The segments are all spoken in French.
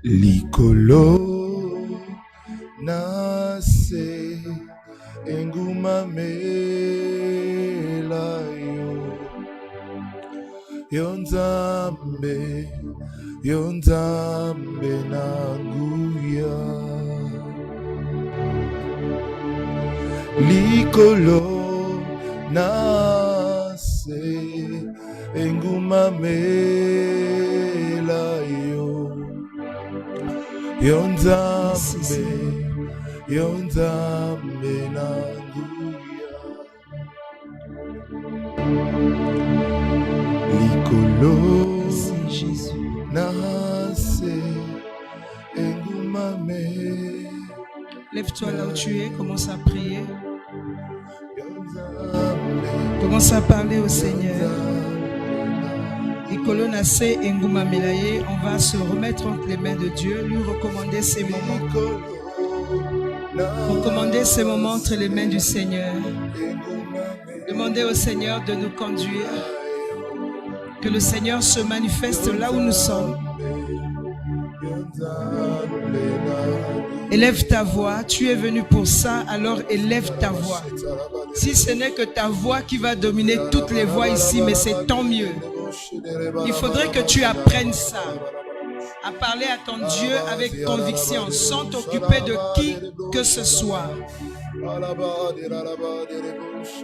Likolo nase enguma mela yonzambe nanguya likolo nase enguma mela yonzambe nanguya likolo nase enguma mela. Lève-toi là où tu es, commence à prier. Commence à parler au Seigneur. On va se remettre entre les mains de Dieu, lui recommander ces moments. Recommander ces moments entre les mains du Seigneur. Demander au Seigneur de nous conduire. Que le Seigneur se manifeste là où nous sommes. Élève ta voix, tu es venu pour ça, alors élève ta voix. Si ce n'est que ta voix qui va dominer toutes les voix ici, mais c'est tant mieux. Il faudrait que tu apprennes ça, à parler à ton Dieu avec conviction, sans t'occuper de qui que ce soit.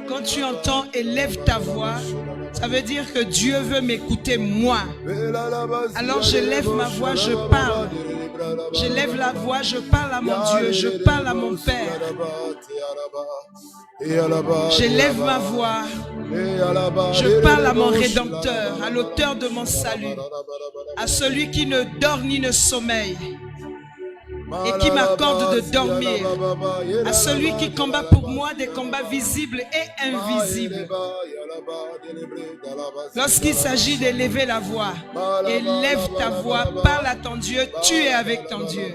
Quand tu entends « élève ta voix », ça veut dire que Dieu veut m'écouter moi. Alors je lève ma voix, je parle. Je lève la voix, je parle à mon Dieu, je parle à mon Père. Je lève ma voix, je parle à mon Rédempteur, à l'auteur de mon salut, à celui qui ne dort ni ne sommeille et qui m'accorde de dormir, à celui qui combat pour moi des combats visibles et invisibles. Lorsqu'il s'agit d'élever la voix, élève ta voix, parle à ton Dieu, tu es avec ton Dieu.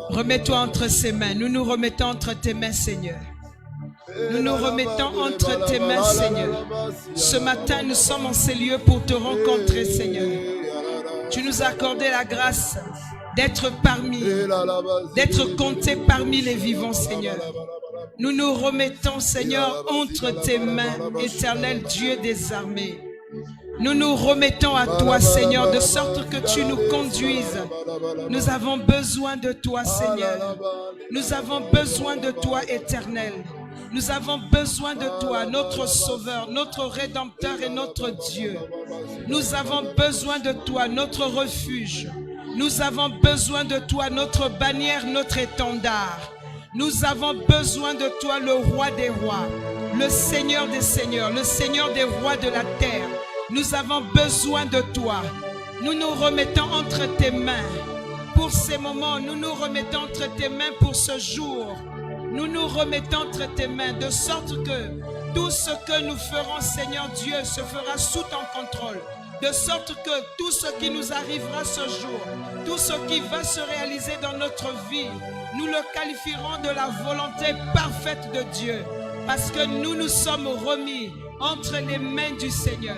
Remets-toi entre ses mains, nous nous remettons entre tes mains, Seigneur. Nous nous remettons entre tes mains, Seigneur. Ce matin, nous sommes en ces lieux pour te rencontrer, Seigneur. Tu nous as accordé la grâce d'être compté parmi les vivants, Seigneur. Nous nous remettons, Seigneur, entre tes mains, éternel Dieu des armées. Nous nous remettons à toi, Seigneur, de sorte que tu nous conduises. Nous avons besoin de toi, Seigneur. Nous avons besoin de toi, éternel. Nous avons besoin de toi, notre Sauveur, notre Rédempteur et notre Dieu. Nous avons besoin de toi, notre refuge. Nous avons besoin de toi, notre bannière, notre étendard. Nous avons besoin de toi, le Roi des rois, le Seigneur des seigneurs, le Seigneur des rois de la terre. Nous avons besoin de toi. Nous nous remettons entre tes mains pour ces moments. Nous nous remettons entre tes mains pour ce jour. Nous nous remettons entre tes mains de sorte que tout ce que nous ferons, Seigneur Dieu, se fera sous ton contrôle. De sorte que tout ce qui nous arrivera ce jour, tout ce qui va se réaliser dans notre vie, nous le qualifierons de la volonté parfaite de Dieu. Parce que nous nous sommes remis entre les mains du Seigneur.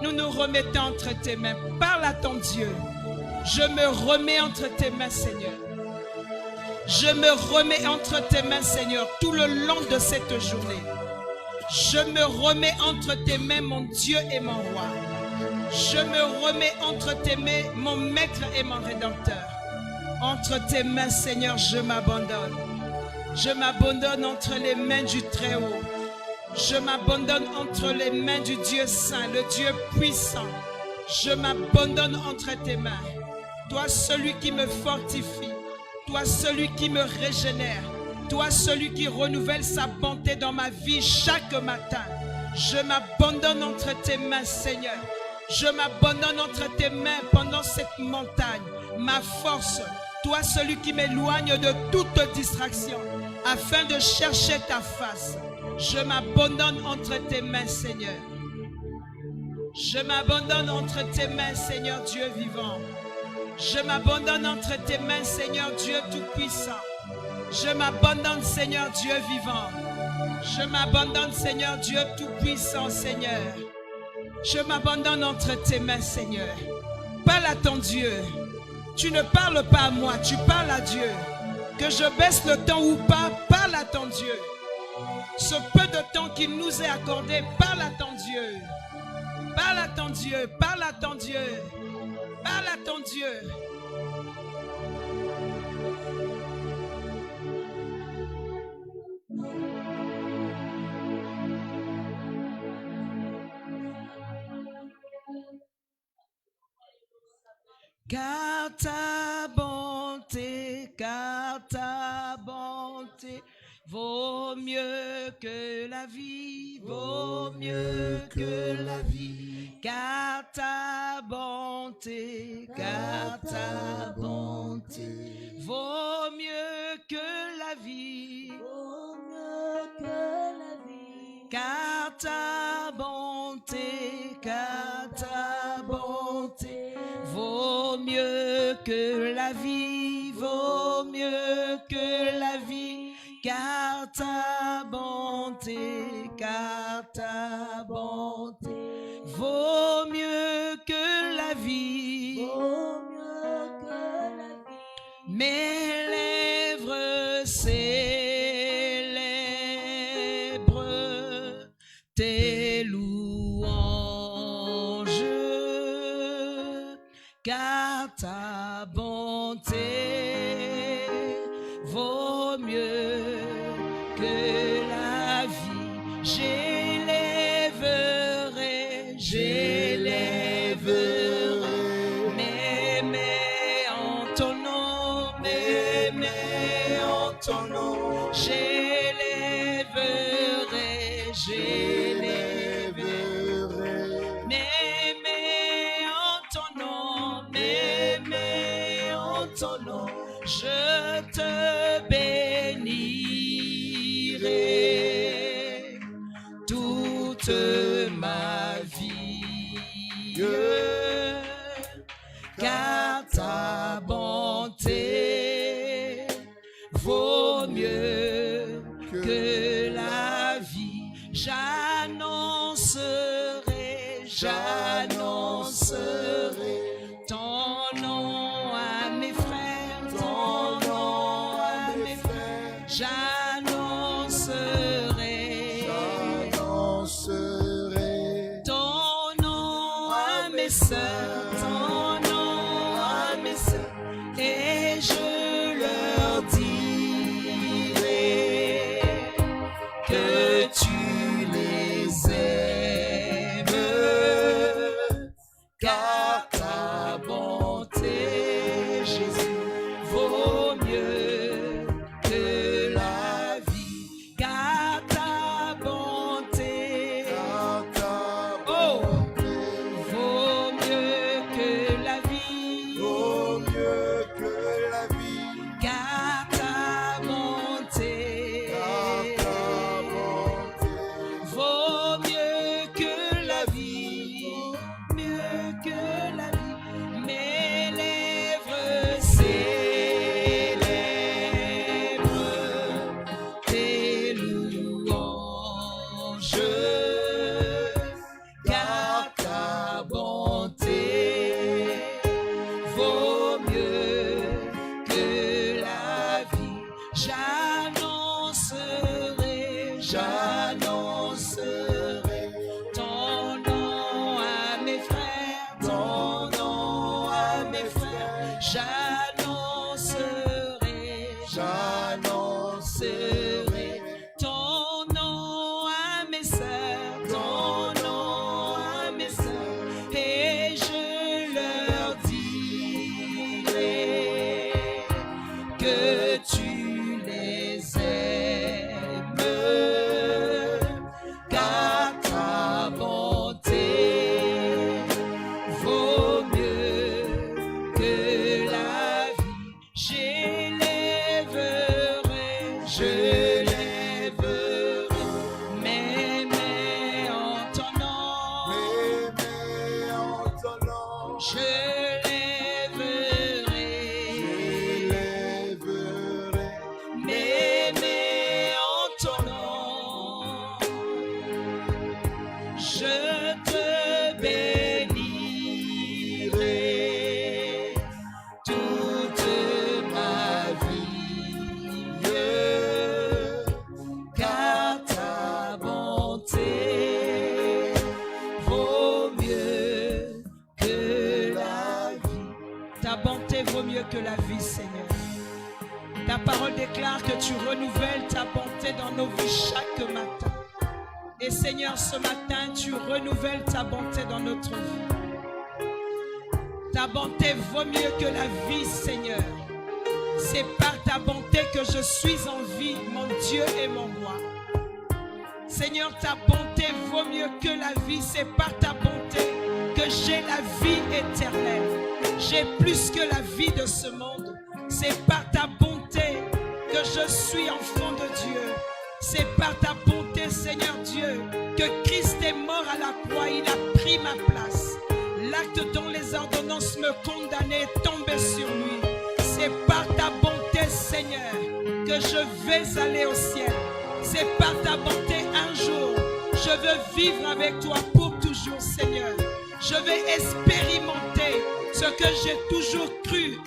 Nous nous remettons entre tes mains. Parle à ton Dieu. Je me remets entre tes mains, Seigneur. Je me remets entre tes mains, Seigneur, tout le long de cette journée. Je me remets entre tes mains, mon Dieu et mon roi. Je me remets entre tes mains, mon maître et mon rédempteur. Entre tes mains, Seigneur, je m'abandonne. Je m'abandonne entre les mains du Très-Haut. Je m'abandonne entre les mains du Dieu Saint, le Dieu puissant. Je m'abandonne entre tes mains. Toi, celui qui me fortifie. Toi, celui qui me régénère. Toi, celui qui renouvelle sa bonté dans ma vie chaque matin. Je m'abandonne entre tes mains, Seigneur. Je m'abandonne entre tes mains pendant cette montagne. Ma force, toi, celui qui m'éloigne de toute distraction, afin de chercher ta face. Je m'abandonne entre tes mains, Seigneur. Je m'abandonne entre tes mains, Seigneur Dieu vivant. Je m'abandonne entre tes mains, Seigneur Dieu Tout-Puissant. Je m'abandonne, Seigneur Dieu vivant. Je m'abandonne, Seigneur Dieu Tout-Puissant, Seigneur. Je m'abandonne entre tes mains, Seigneur. Parle à ton Dieu. Tu ne parles pas à moi, tu parles à Dieu. Que je baisse le temps ou pas, parle à ton Dieu. Ce peu de temps qu'il nous est accordé, parle à ton Dieu. Parle à ton Dieu, parle à ton Dieu. Parle à ton Dieu. Car ta bonté vaut mieux que la vie, vaut mieux que la vie. Car ta bonté vaut mieux que la vie, vaut mieux que la vie. Car ta bonté vaut mieux que la vie, vaut mieux que la vie. Car ta bonté vaut mieux que la vie, vaut mieux que la vie. Mes lèvres célèbrent tes louanges, car ta bonté vaut mieux que la vie. J'élèverai mes mains en ton nom, mes mains en ton nom. J'élèverai mes mains en ton nom, mes mains en ton nom. Je te bénirai toute ma vie, car ta bonté vaut mieux que la vie. J'annoncerai ton nom à mes frères, ton nom à mes frères. J'annoncerai ton nom à mes sœurs, ton nom à mes sœurs, et je leur dirai que tu les aimes, car ta bonté, Jésus, vaut mieux que la vie. Car ta bonté, oh, vaut mieux que la vie, Vaut mieux que la vie, car ta bonté vaut mieux que la vie, mieux que la vie. Mes lèvres célèbrent j'annoncerai ton nom à mes sœurs, ton nom à mes sœurs, et je leur dirai que tu les aimes, car ta bonté vaut mieux que la vie. Je lèverai mes mains en ton nom. Je lèverai mes mains en ton nom. Je te bénirai toute ma vie, car ta bonté vaut mieux que la vie. Ta bonté vaut mieux que la vie, Seigneur. Ta parole déclare que tu renouvelles ta bonté dans nos vies chaque matin. Et Seigneur, ce matin, tu renouvelles ta bonté dans notre vie. Ta bonté vaut mieux que la vie, Seigneur. C'est par ta bonté que je suis en vie, mon Dieu et mon roi. Seigneur, ta bonté vaut mieux que la vie. C'est par ta bonté que j'ai la vie éternelle. J'ai plus que la vie de ce monde. C'est par ta bonté que je suis enfant de Dieu. C'est par ta bonté, Seigneur Dieu, que Christ est mort à la croix. Il a pris ma place. L'acte dont les ordonnances me condamnaient est tombé sur lui. C'est par ta bonté, Seigneur, que je vais aller au ciel. C'est par ta bonté un jour, je veux vivre avec toi pour toujours, Seigneur. Je vais expérimenter ce que j'ai toujours cru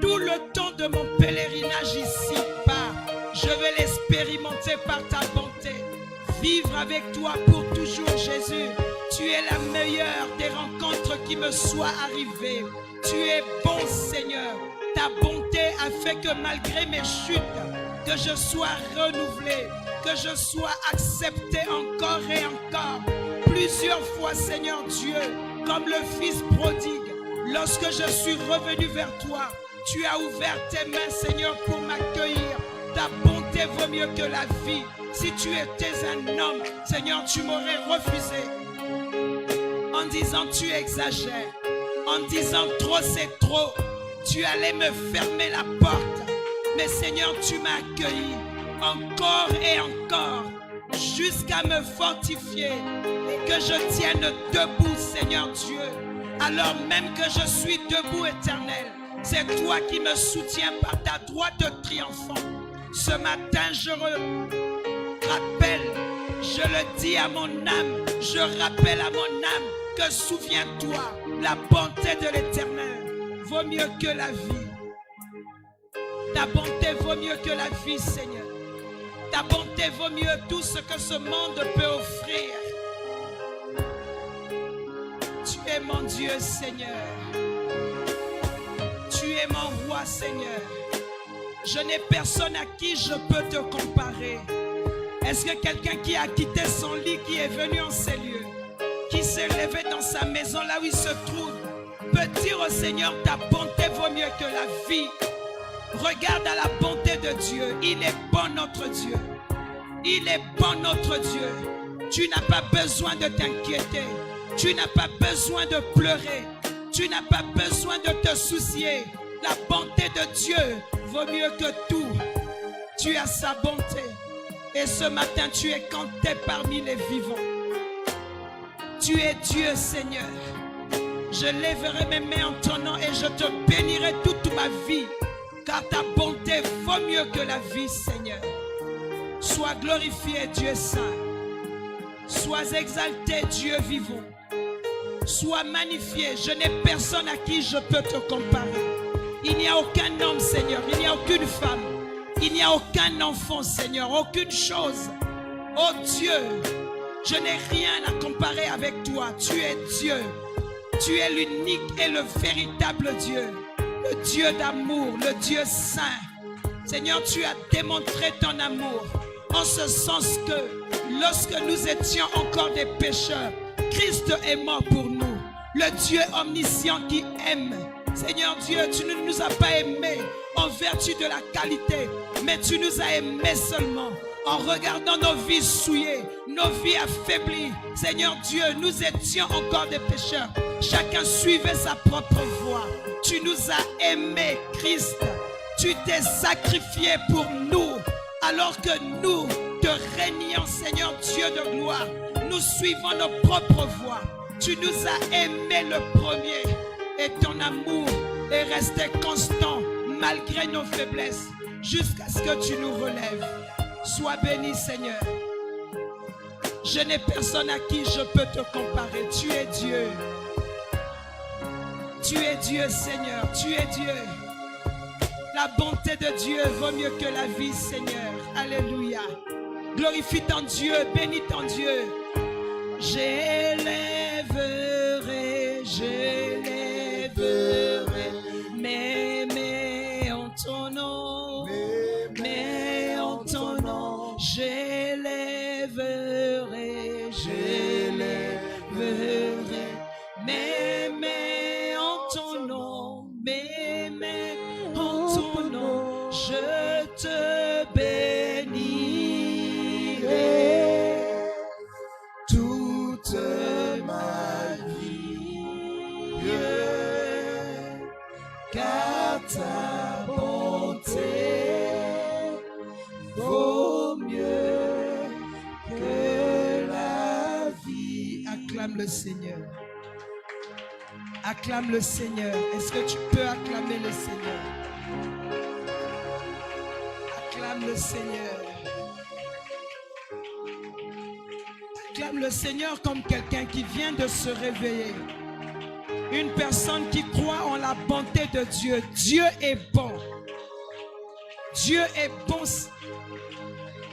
tout le temps de mon pèlerinage ici-bas. Je vais l'expérimenter par ta bonté. Vivre avec toi pour toujours, Jésus. Tu es la meilleure des rencontres qui me soient arrivées. Tu es bon, Seigneur. Ta bonté a fait que malgré mes chutes, que je sois renouvelé, que je sois accepté encore et encore. Plusieurs fois, Seigneur Dieu, comme le fils prodigue, lorsque je suis revenu vers toi, tu as ouvert tes mains, Seigneur, pour m'accueillir. Ta bonté vaut mieux que la vie. Si tu étais un homme, Seigneur, tu m'aurais refusé. En disant tu exagères, en disant trop c'est trop, tu allais me fermer la porte. Mais Seigneur, tu m'as accueilli encore et encore, jusqu'à me fortifier et que je tienne debout, Seigneur Dieu. Alors même que je suis debout, Éternel, c'est toi qui me soutiens par ta droite triomphante. Ce matin, je rappelle, je le dis à mon âme, je rappelle à mon âme que souviens-toi, la bonté de l'Éternel vaut mieux que la vie. Ta bonté vaut mieux que la vie, Seigneur. Ta bonté vaut mieux tout ce que ce monde peut offrir. Tu es mon Dieu, Seigneur. Tu es mon roi, Seigneur. Je n'ai personne à qui je peux te comparer. Est-ce que quelqu'un qui a quitté son lit, qui est venu en ces lieux, qui s'est levé dans sa maison là où il se trouve, peut dire au Seigneur, ta bonté vaut mieux que la vie? Regarde à la bonté de Dieu. Il est bon, notre Dieu. Il est bon, notre Dieu. Tu n'as pas besoin de t'inquiéter. Tu n'as pas besoin de pleurer. Tu n'as pas besoin de te soucier. La bonté de Dieu vaut mieux que tout. Tu as sa bonté. Et ce matin, tu es compté parmi les vivants. Tu es Dieu, Seigneur. Je lèverai mes mains en ton nom et je te bénirai toute ma vie. Car ta bonté vaut mieux que la vie, Seigneur. Sois glorifié, Dieu saint. Sois exalté, Dieu vivant. Sois magnifié. Je n'ai personne à qui je peux te comparer. Il n'y a aucun homme, Seigneur. Il n'y a aucune femme. Il n'y a aucun enfant, Seigneur. Aucune chose. Oh Dieu, je n'ai rien à comparer avec toi. Tu es Dieu. Tu es l'unique et le véritable Dieu. Le Dieu d'amour, le Dieu saint, Seigneur, tu as démontré ton amour en ce sens que lorsque nous étions encore des pécheurs, Christ est mort pour nous. Le Dieu omniscient qui aime. Seigneur Dieu, tu ne nous as pas aimés en vertu de la qualité, mais tu nous as aimés seulement en regardant nos vies souillées, nos vies affaiblies. Seigneur Dieu, nous étions encore des pécheurs. Chacun suivait sa propre voie. Tu nous as aimés, Christ. Tu t'es sacrifié pour nous, alors que nous te régnions, Seigneur Dieu de gloire. Nous suivons nos propres voies. Tu nous as aimés le premier et ton amour est resté constant malgré nos faiblesses jusqu'à ce que tu nous relèves. Sois béni, Seigneur. Je n'ai personne à qui je peux te comparer. Tu es Dieu. Tu es Dieu, Seigneur. Tu es Dieu. La bonté de Dieu vaut mieux que la vie, Seigneur. Alléluia. Glorifie ton Dieu, bénis ton Dieu. J'élèverai mais en ton nom, mais en ton nom, j'élèverai, mais en ton nom, mais en ton nom, je te bénirai toute ma vie, car ta bonté vaut mieux que la vie. Acclame le Seigneur. Acclame le Seigneur. Est-ce que tu peux acclamer le Seigneur? Acclame le Seigneur. Acclame le Seigneur comme quelqu'un qui vient de se réveiller. Une personne qui croit en la bonté de Dieu. Dieu est bon. Dieu est bon.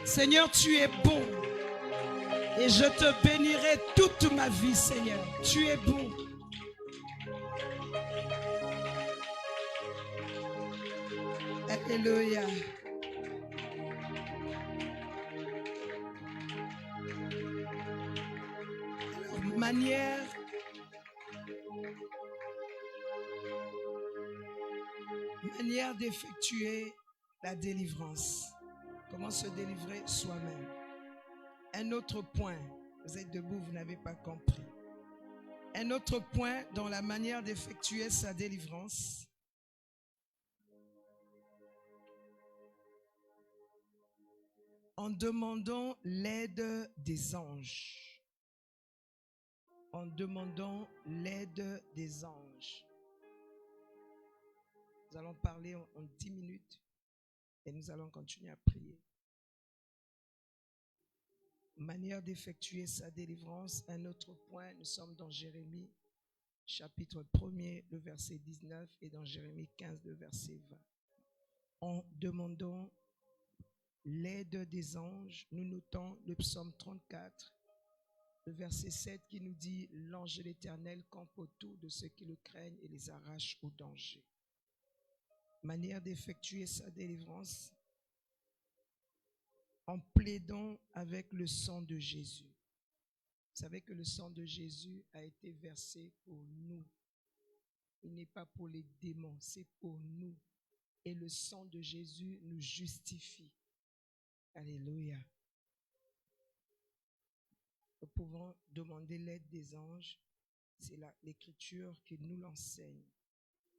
Seigneur, tu es bon. Et je te bénirai toute ma vie, Seigneur. Tu es bon. Alléluia. Alors, manière d'effectuer la délivrance. Comment se délivrer soi-même. Un autre point, vous êtes debout, vous n'avez pas compris. Un autre point dans la manière d'effectuer sa délivrance. En demandant l'aide des anges. En demandant l'aide des anges. Nous allons parler en 10 minutes et nous allons continuer à prier. Manière d'effectuer sa délivrance. Un autre point, nous sommes dans Jérémie, chapitre 1er, le verset 19 et dans Jérémie 15, le verset 20. En demandant l'aide des anges, nous notons le psaume 34, le verset 7 qui nous dit « L'ange de l'Éternel campe autour de ceux qui le craignent et les arrache au danger. » Manière d'effectuer sa délivrance en plaidant avec le sang de Jésus. Vous savez que le sang de Jésus a été versé pour nous. Il n'est pas pour les démons, c'est pour nous. Et le sang de Jésus nous justifie. Alléluia. Nous pouvons demander l'aide des anges. C'est l'Écriture qui nous l'enseigne.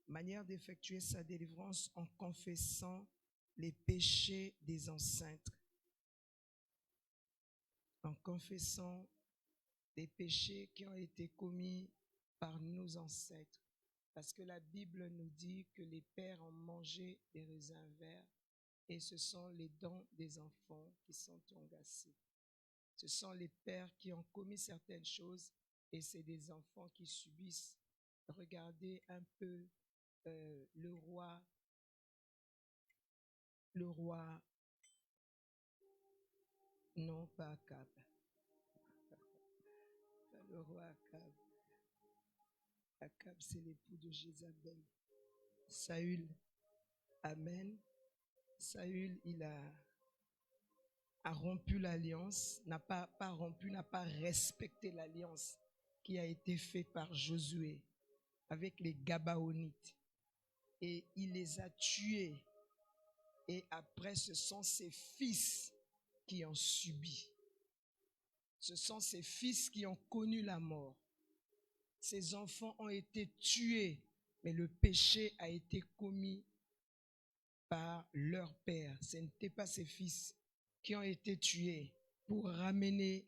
Manière d'effectuer sa délivrance en confessant les péchés des ancêtres. En confessant les péchés qui ont été commis par nos ancêtres. Parce que la Bible nous dit que les pères ont mangé des raisins verts et ce sont les dents des enfants qui sont engagés. Ce sont les pères qui ont commis certaines choses et c'est des enfants qui subissent. Regardez un peu le roi, non pas Akab, le roi Akab. Akab, c'est l'époux de Jézabel. Saül, amen. Saül, il a rompu l'alliance, n'a pas respecté l'alliance qui a été faite par Josué avec les Gabaonites. Et il les a tués. Et après, ce sont ses fils qui ont subi. Ce sont ses fils qui ont connu la mort. Ses enfants ont été tués, mais le péché a été commis par leur père. Ce n'étaient pas ses fils qui ont été tués pour ramener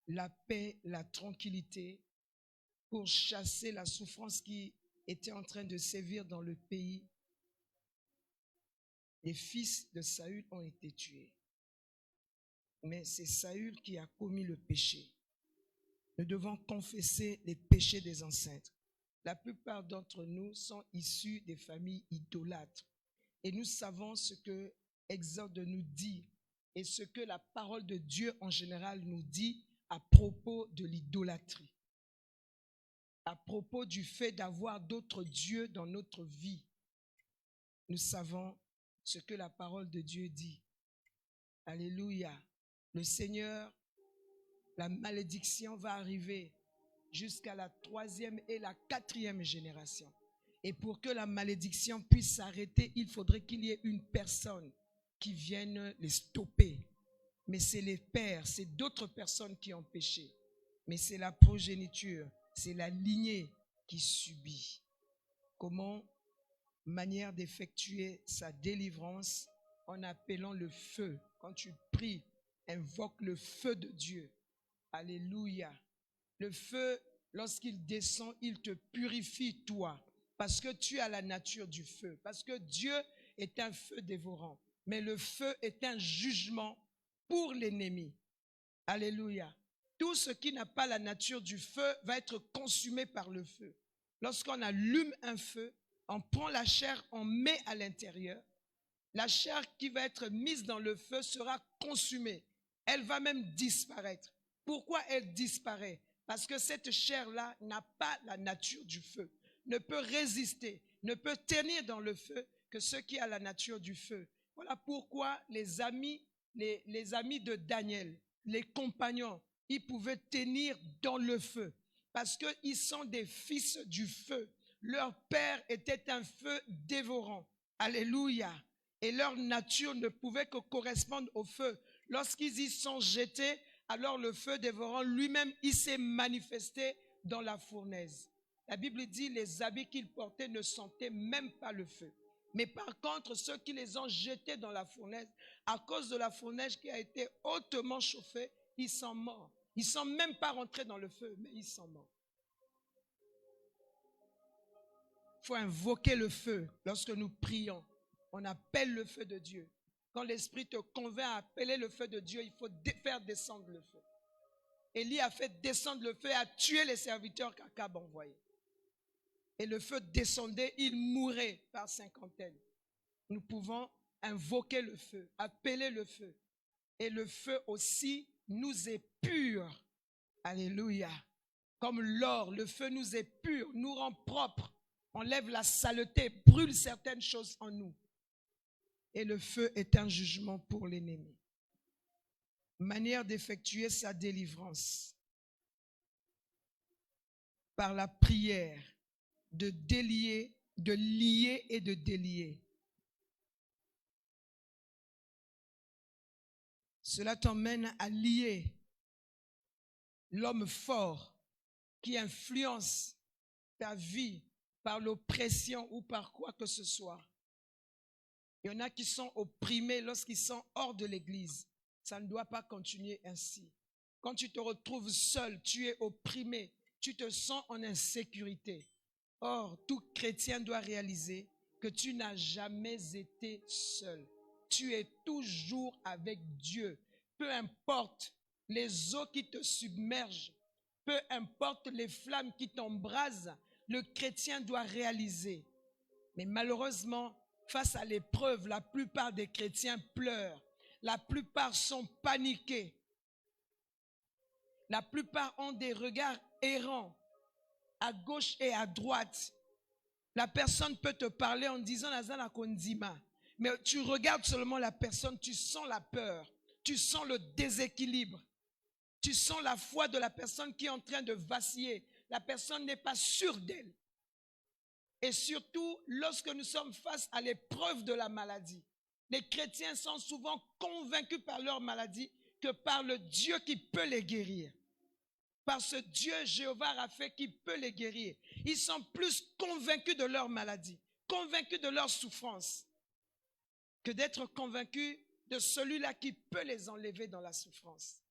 la paix, la tranquillité, pour chasser la souffrance qui était en train de sévir dans le pays. Les fils de Saül ont été tués. Mais c'est Saül qui a commis le péché. Nous devons confesser les péchés des ancêtres. La plupart d'entre nous sont issus des familles idolâtres. Et nous savons ce que Exode nous dit et ce que la parole de Dieu en général nous dit à propos de l'idolâtrie. À propos du fait d'avoir d'autres dieux dans notre vie. Nous savons ce que la parole de Dieu dit. Alléluia. Le Seigneur, la malédiction va arriver jusqu'à la 3e et la 4e génération. Et pour que la malédiction puisse s'arrêter, il faudrait qu'il y ait une personne qui vienne les stopper. Mais c'est les pères, c'est d'autres personnes qui ont péché. Mais c'est la progéniture, c'est la lignée qui subit. Comment? Manière d'effectuer sa délivrance en appelant le feu. Quand tu pries, invoque le feu de Dieu. Alléluia. Le feu, lorsqu'il descend, il te purifie toi. Parce que tu as la nature du feu. Parce que Dieu est un feu dévorant. Mais le feu est un jugement pour l'ennemi. Alléluia. Tout ce qui n'a pas la nature du feu va être consumé par le feu. Lorsqu'on allume un feu, on prend la chair, on met à l'intérieur. La chair qui va être mise dans le feu sera consumée. Elle va même disparaître. Pourquoi elle disparaît? Parce que cette chair-là n'a pas la nature du feu, ne peut résister, ne peut tenir dans le feu que ce qui a la nature du feu. Voilà pourquoi les amis de Daniel, les compagnons, ils pouvaient tenir dans le feu. Parce qu'ils sont des fils du feu. Leur père était un feu dévorant. Alléluia. Et leur nature ne pouvait que correspondre au feu. Lorsqu'ils y sont jetés, alors le feu dévorant lui-même, il s'est manifesté dans la fournaise. La Bible dit les habits qu'ils portaient ne sentaient même pas le feu. Mais par contre, ceux qui les ont jetés dans la fournaise, à cause de la fournaise qui a été hautement chauffée, ils sont morts. Ils ne sont même pas rentrés dans le feu, mais ils sont morts. Il faut invoquer le feu lorsque nous prions. On appelle le feu de Dieu. Quand l'Esprit te convainc à appeler le feu de Dieu, il faut faire descendre le feu. Élie a fait descendre le feu et a tué les serviteurs qu'Akab envoyait. Et le feu descendait, il mourait par cinquantaines. Nous pouvons invoquer le feu, appeler le feu. Et le feu aussi nous épure. Alléluia. Comme l'or, le feu nous épure, nous rend propres, enlève la saleté, brûle certaines choses en nous. Et le feu est un jugement pour l'ennemi. Manière d'effectuer sa délivrance. Par la prière, de délier, de lier et de délier. Cela t'emmène à lier l'homme fort qui influence ta vie par l'oppression ou par quoi que ce soit. Il y en a qui sont opprimés lorsqu'ils sont hors de l'église. Ça ne doit pas continuer ainsi. Quand tu te retrouves seul, tu es opprimé, tu te sens en insécurité. Or, tout chrétien doit réaliser que tu n'as jamais été seul. Tu es toujours avec Dieu. Peu importe les eaux qui te submergent, peu importe les flammes qui t'embrasent, le chrétien doit réaliser. Mais malheureusement, face à l'épreuve, la plupart des chrétiens pleurent. La plupart sont paniqués. La plupart ont des regards errants à gauche et à droite. La personne peut te parler en disant Nazana Kondima. Mais tu regardes seulement la personne, tu sens la peur, tu sens le déséquilibre, tu sens la foi de la personne qui est en train de vaciller. La personne n'est pas sûre d'elle. Et surtout, lorsque nous sommes face à l'épreuve de la maladie, les chrétiens sont souvent convaincus par leur maladie que par le Dieu qui peut les guérir. Par ce Dieu Jéhovah Rapha qui peut les guérir. Ils sont plus convaincus de leur maladie, convaincus de leur souffrance, que d'être convaincus de celui-là qui peut les enlever dans la souffrance.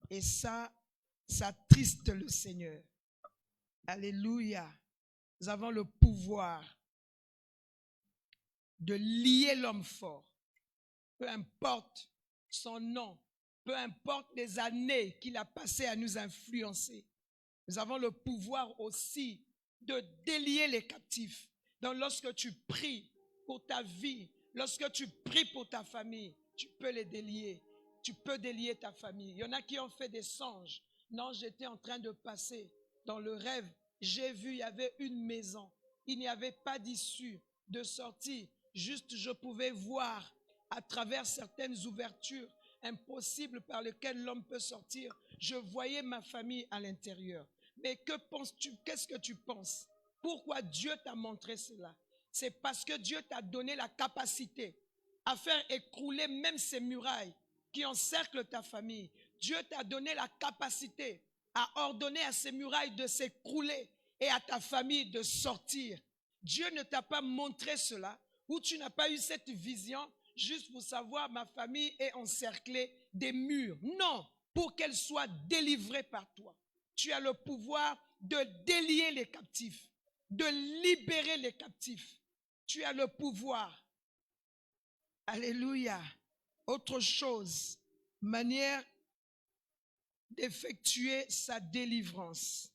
Et ça attriste le Seigneur. Alléluia. Nous avons le pouvoir de lier l'homme fort. Peu importe son nom, peu importe les années qu'il a passées à nous influencer. Nous avons le pouvoir aussi de délier les captifs. Donc lorsque tu pries pour ta vie, lorsque tu pries pour ta famille, tu peux les délier. Tu peux délier ta famille. Il y en a qui ont fait des songes. Non, j'étais en train de passer dans le rêve. J'ai vu, il y avait une maison. Il n'y avait pas d'issue, de sortie. Juste, je pouvais voir à travers certaines ouvertures impossibles par lesquelles l'homme peut sortir. Je voyais ma famille à l'intérieur. Mais que penses-tu? Qu'est-ce que tu penses? Pourquoi Dieu t'a montré cela? C'est parce que Dieu t'a donné la capacité à faire écrouler même ces murailles qui encerclent ta famille. Dieu t'a donné la capacité à ordonner à ces murailles de s'écrouler et à ta famille de sortir. Dieu ne t'a pas montré cela, ou tu n'as pas eu cette vision juste pour savoir ma famille est encerclée des murs. Non, pour qu'elle soit délivrée par toi. Tu as le pouvoir de délier les captifs, de libérer les captifs. Tu as le pouvoir. Alléluia. Autre chose, manière d'effectuer sa délivrance.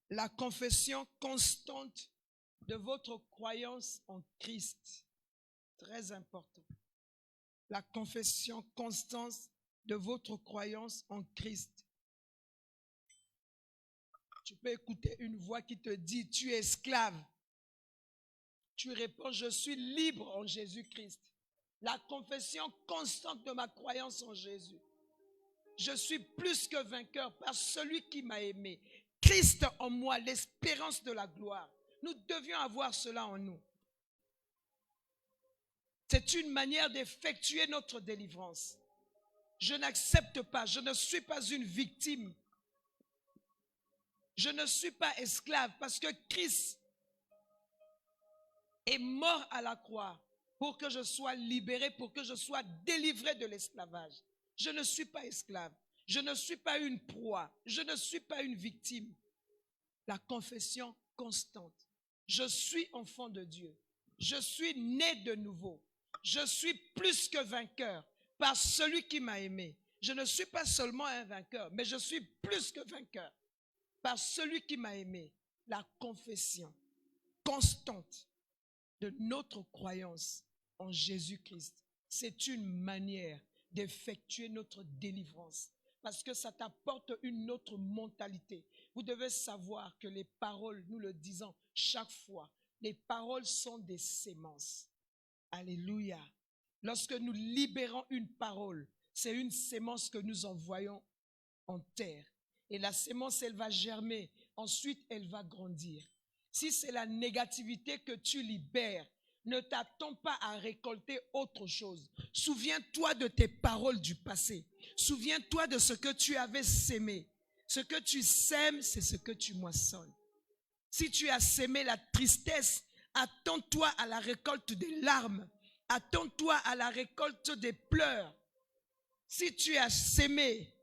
La confession constante de votre croyance en Christ. Très important. La confession constante de votre croyance en Christ. Tu peux écouter une voix qui te dit, tu es esclave. Tu réponds, je suis libre en Jésus-Christ. La confession constante de ma croyance en Jésus. Je suis plus que vainqueur par celui qui m'a aimé. Christ en moi, l'espérance de la gloire. Nous devions avoir cela en nous. C'est une manière d'effectuer notre délivrance. Je n'accepte pas, je ne suis pas une victime. Je ne suis pas esclave parce que Christ est mort à la croix pour que je sois libéré, pour que je sois délivré de l'esclavage. Je ne suis pas esclave. Je ne suis pas une proie. Je ne suis pas une victime. La confession constante. Je suis enfant de Dieu. Je suis né de nouveau. Je suis plus que vainqueur par celui qui m'a aimé. Je ne suis pas seulement un vainqueur, mais je suis plus que vainqueur par celui qui m'a aimé. La confession constante de notre croyance en Jésus-Christ. C'est une manière d'effectuer notre délivrance parce que ça t'apporte une autre mentalité. Vous devez savoir que les paroles, nous le disons chaque fois, les paroles sont des sémences. Alléluia. Lorsque nous libérons une parole, c'est une sémence que nous envoyons en terre. Et la sémence, elle va germer. Ensuite, elle va grandir. Si c'est la négativité que tu libères, ne t'attends pas à récolter autre chose. Souviens-toi de tes paroles du passé. Souviens-toi de ce que tu avais sémé. Ce que tu sèmes, c'est ce que tu moissonnes. Si tu as sémé la tristesse, attends-toi à la récolte des larmes. Attends-toi à la récolte des pleurs. Si tu as sémé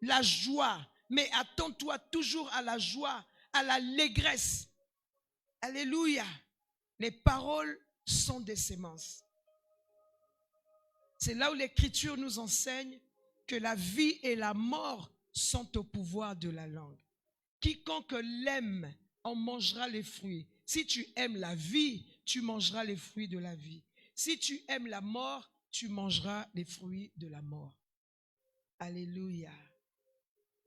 la joie, mais attends-toi toujours à la joie, à l'allégresse. Alléluia. Les paroles sont des sémences. C'est là où l'Écriture nous enseigne que la vie et la mort sont au pouvoir de la langue. Quiconque l'aime en mangera les fruits. Si tu aimes la vie, tu mangeras les fruits de la vie. Si tu aimes la mort, tu mangeras les fruits de la mort. Alléluia.